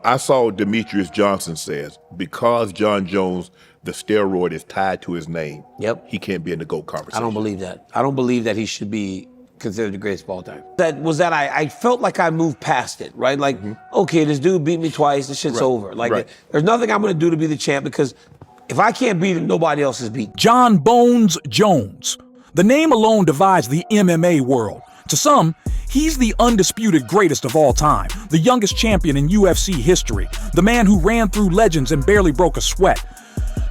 I saw Demetrius Johnson says, because Jon Jones, the steroid is tied to his name, Yep. he can't be in the GOAT conversation. I don't believe that. I don't believe that he should be considered the greatest of all time. I felt like I moved past it, right? Like, okay, this dude beat me twice, this shit's over. Like, there's nothing I'm gonna do to be the champ because if I can't beat him, nobody else is beaten. Jon Bones Jones. The name alone divides the MMA world. To some, he's the undisputed greatest of all time, the youngest champion in UFC history, the man who ran through legends and barely broke a sweat.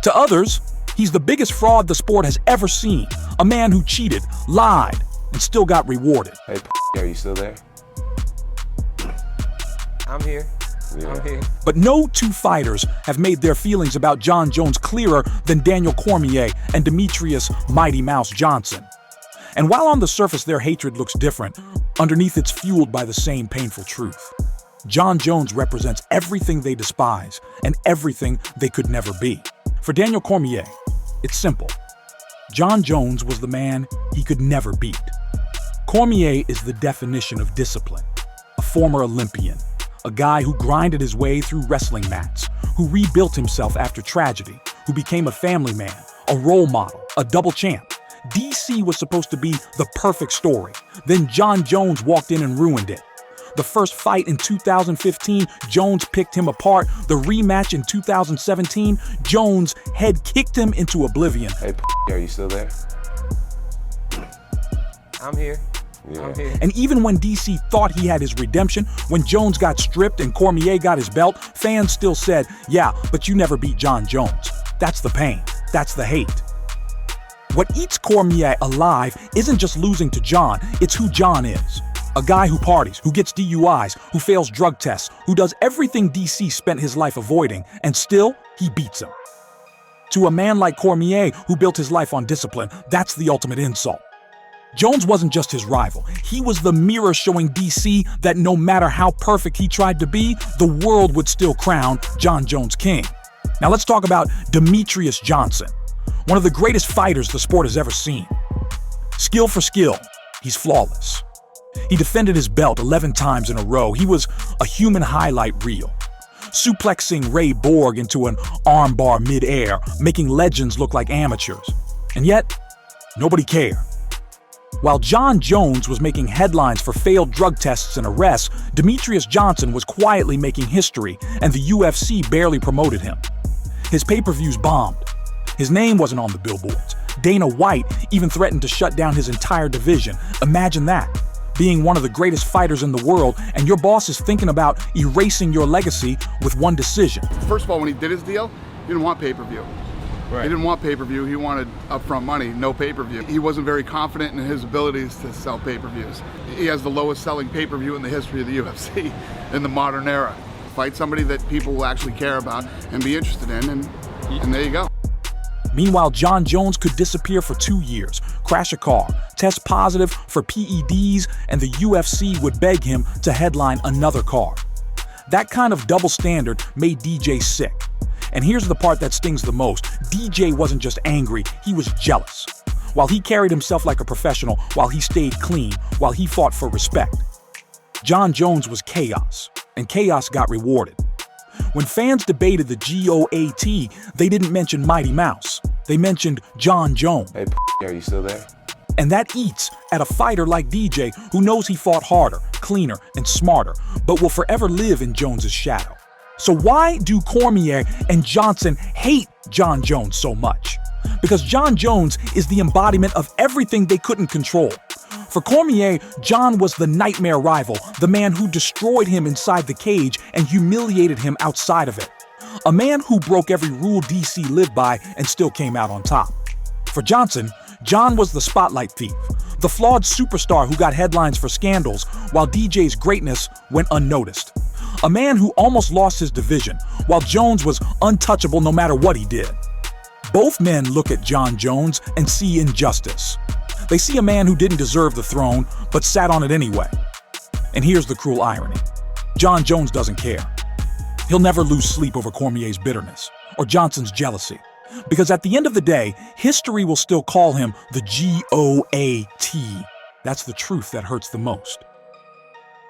To others, he's the biggest fraud the sport has ever seen, a man who cheated, lied, and still got rewarded. Hey, are you still there? I'm here. Yeah. I'm here. But no two fighters have made their feelings about Jon Jones clearer than Daniel Cormier and Demetrius Mighty Mouse Johnson. And while on the surface their hatred looks different, underneath it's fueled by the same painful truth. Jon Jones represents everything they despise and everything they could never be. For Daniel Cormier, it's simple. Jon Jones was the man he could never beat. Cormier is the definition of discipline, a former Olympian, a guy who grinded his way through wrestling mats, who rebuilt himself after tragedy, who became a family man, a role model, a double champ. DC was supposed to be the perfect story. Then Jon Jones walked in and ruined it. The first fight in 2015, Jones picked him apart. The rematch in 2017, Jones head kicked him into oblivion. Hey, are you still there? I'm here. Yeah. I'm here. And even when DC thought he had his redemption, when Jones got stripped and Cormier got his belt, fans still said, yeah, but you never beat Jon Jones. That's the pain. That's the hate. What eats Cormier alive isn't just losing to Jon, it's who Jon is. A guy who parties, who gets DUIs, who fails drug tests, who does everything DC spent his life avoiding, and still, he beats him. To a man like Cormier, who built his life on discipline, that's the ultimate insult. Jones wasn't just his rival. He was the mirror showing DC that no matter how perfect he tried to be, the world would still crown Jon Jones king. Now let's talk about Demetrius Johnson, one of the greatest fighters the sport has ever seen. Skill for skill, he's flawless. He defended his belt 11 times in a row. He was a human highlight reel, suplexing Ray Borg into an armbar mid-air, making legends look like amateurs. And yet, nobody cared. While Jon Jones was making headlines for failed drug tests and arrests, Demetrius Johnson was quietly making history, and the UFC barely promoted him. His pay-per-views bombed. His name wasn't on the billboards. Dana White even threatened to shut down his entire division. Imagine that, being one of the greatest fighters in the world, and your boss is thinking about erasing your legacy with one decision. First of all, when he did his deal, he didn't want pay-per-view. Right. He didn't want pay-per-view, he wanted upfront money, no pay-per-view. He wasn't very confident in his abilities to sell pay-per-views. He has the lowest selling pay-per-view in the history of the UFC in the modern era. Fight somebody that people will actually care about and be interested in, and there you go. Meanwhile, Jon Jones could disappear for 2 years, crash a car, test positive for PEDs, and the UFC would beg him to headline another card. That kind of double standard made DJ sick. And here's the part that stings the most. DJ wasn't just angry, he was jealous. While he carried himself like a professional, while he stayed clean, while he fought for respect. Jon Jones was chaos, and chaos got rewarded. When fans debated the GOAT, they didn't mention Mighty Mouse. They mentioned Jon Jones. Hey, are you still there? And that eats at a fighter like DJ who knows he fought harder, cleaner, and smarter, but will forever live in Jones's shadow. So why do Cormier and Johnson hate Jon Jones so much? Because Jon Jones is the embodiment of everything they couldn't control. For Cormier, Jon was the nightmare rival, the man who destroyed him inside the cage and humiliated him outside of it. A man who broke every rule DC lived by and still came out on top. For Johnson, Jon was the spotlight thief, the flawed superstar who got headlines for scandals while DJ's greatness went unnoticed. A man who almost lost his division, while Jones was untouchable no matter what he did. Both men look at Jon Jones and see injustice. They see a man who didn't deserve the throne, but sat on it anyway. And here's the cruel irony. Jon Jones doesn't care. He'll never lose sleep over Cormier's bitterness, or Johnson's jealousy. Because at the end of the day, history will still call him the GOAT. That's the truth that hurts the most.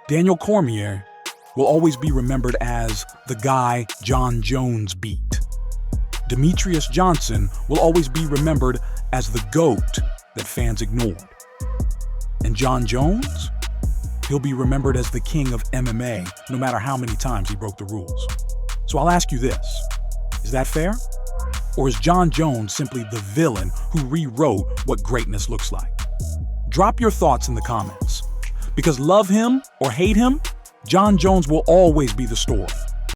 Daniel Cormier will always be remembered as the guy Jon Jones beat. Demetrius Johnson will always be remembered as the GOAT that fans ignored. And Jon Jones? He'll be remembered as the king of MMA, no matter how many times he broke the rules. So I'll ask you this, is that fair? Or is Jon Jones simply the villain who rewrote what greatness looks like? Drop your thoughts in the comments. Because love him or hate him, Jon Jones will always be the story.